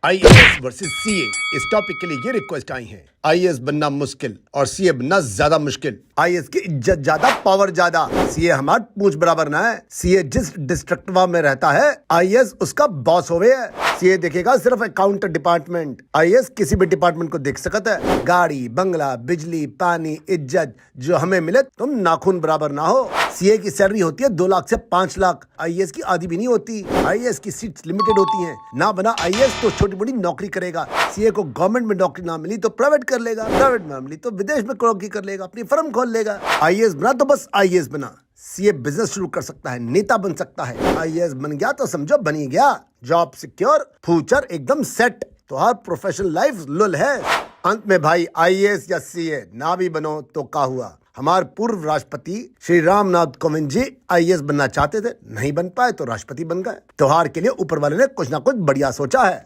IAS versus CA इस topic के लिए ये रिक्वेस्ट आई है। आईएएस बनना मुश्किल और सीए बनना ज्यादा मुश्किल। आईएएस की इज्जत ज्यादा, पावर ज्यादा। सीए हमारा पूंछ बराबर ना है। सीए जिस डिस्ट्रिक्टवा में रहता है आईएएस उसका बॉस होवे है। सीए देखेगा सिर्फ अकाउंट डिपार्टमेंट। आईएएस किसी भी डिपार्टमेंट को देख सकता है। गाड़ी, बंगला, बिजली, पानी, इज्जत जो हमें मिले तुम नाखून बराबर ना हो। सीए की सैलरी होती है 2 लाख से 5 लाख। आईएएस की आधी भी नहीं होती। आईएएस की सीट्स लिमिटेड होती हैं। ना बना आईएएस तो छोटी बड़ी नौकरी करेगा। सीए को गवर्नमेंट में नौकरी ना मिली तो प्राइवेट कर लेगा, प्राइवेट में मिली तो विदेश में नौकरी कर लेगा, अपनी फर्म खोल लेगा। आईएएस बना तो बस आईएएस बना। सीए बिजनेस शुरू कर सकता है, नेता बन सकता है। आईएएस बन गया तो समझो बन ही गया। जॉब सिक्योर, फ्यूचर एकदम सेट। तो हर प्रोफेशनल लाइफ लुल है। अंत में भाई आईएएस या सीए ना भी बनो तो क्या हुआ। हमारे पूर्व राष्ट्रपति श्री रामनाथ कोविंद जी आईएएस बनना चाहते थे, नहीं बन पाए तो राष्ट्रपति बन गए। त्योहार के लिए ऊपर वाले ने कुछ ना कुछ बढ़िया सोचा है।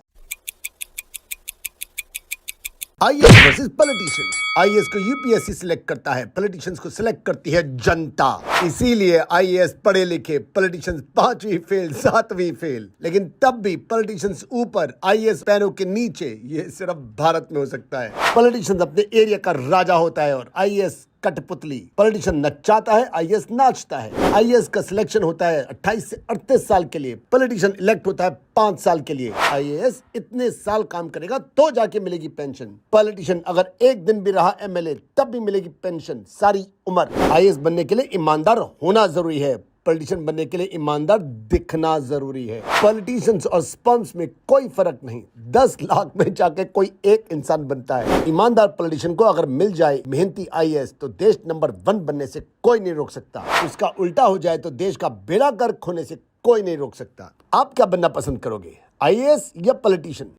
IAS versus politician. आईएएस को यूपीएससी सिलेक्ट करता है, पॉलिटिशियंस को सिलेक्ट करती है जनता। इसीलिए आईएएस पढ़े लिखे, पॉलिटिशियंस 5वीं फेल, 7वीं फेल। लेकिन तब भी पॉलिटिशियंस ऊपर, आईएएस पैरों के नीचे। ये सिर्फ भारत में हो सकता है। पॉलिटिशियंस अपने एरिया का राजा होता है और आईएएस कठपुतली। पॉलिटिशियन नचाता है, आईएएस नाचता है। आईएएस का सिलेक्शन होता है 28 से 38 साल के लिए। पॉलिटिशियन इलेक्ट होता है 5 साल के लिए। आईएएस इतने साल काम करेगा तो जाके मिलेगी पेंशन। पॉलिटिशियन अगर एक दिन भी रहा एमएलए तब भी मिलेगी पेंशन सारी उम्र। आईएएस बनने के लिए ईमानदार होना जरूरी है। पॉलिटिशियन बनने के लिए ईमानदार दिखना जरूरी है। पॉलिटिशियंस और स्पॉन्स में कोई फर्क नहीं। 10 लाख में जाके कोई एक इंसान बनता है। ईमानदार पॉलिटिशियन को अगर मिल जाए मेहनती आईएएस तो देश नंबर 1 बनने से कोई नहीं रोक सकता। उसका उल्टा हो जाए तो देश का बेड़ा गर्क होने से कोई नहीं रोक सकता। आप क्या बनना पसंद करोगे, आईएएस या politician?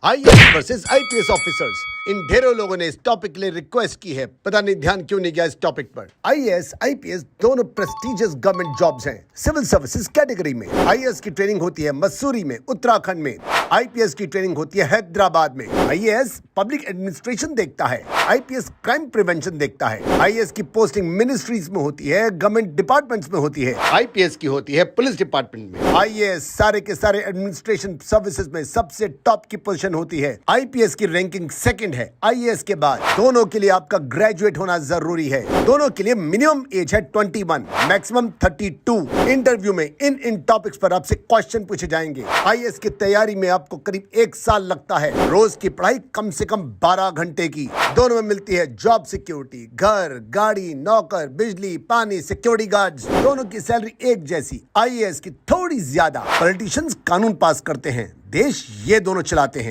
IAS versus IPS officers. इन ढेरों लोगों ने इस टॉपिक के लिए रिक्वेस्ट की है, पता नहीं ध्यान क्यों नहीं गया इस टॉपिक पर। आईएएस आईपीएस दोनों प्रेस्टिजियस गवर्नमेंट जॉब्स हैं। सिविल सर्विसेज कैटेगरी में आईएएस की ट्रेनिंग होती है मसूरी में, उत्तराखंड में। आईपीएस की ट्रेनिंग होती है हैदराबाद में। आईएएस पब्लिक एडमिनिस्ट्रेशन देखता है, आईपीएस क्राइम प्रिवेंशन देखता है। आईएएस की पोस्टिंग मिनिस्ट्रीज में होती है, गवर्नमेंट डिपार्टमेंट्स में होती है। आईपीएस की होती है पुलिस डिपार्टमेंट में। आईएएस सारे के सारे एडमिनिस्ट्रेशन सर्विसेज में सबसे टॉप की पोजीशन होती है। आईपीएस की रैंकिंग सेकंड है आईएएस के बाद। दोनों के लिए आपका ग्रेजुएट होना जरूरी है। दोनों के लिए मिनिमम एज है 21, मैक्सिमम 32। इंटरव्यू में इन टॉपिक्स पर आपसे क्वेश्चन पूछे जाएंगे। आईएएस की तैयारी में आपको करीब 1 साल लगता है। रोज की पढ़ाई कम से कम 12 घंटे की। दोनों में मिलती है जॉब सिक्योरिटी, घर, गाड़ी, नौकर, बिजली, पानी, सिक्योरिटी गार्ड्स। दोनों की सैलरी एक जैसी, आईएएस की थोड़ी ज्यादा। पॉलिटिशियंस कानून पास करते हैं, देश ये दोनों चलाते हैं।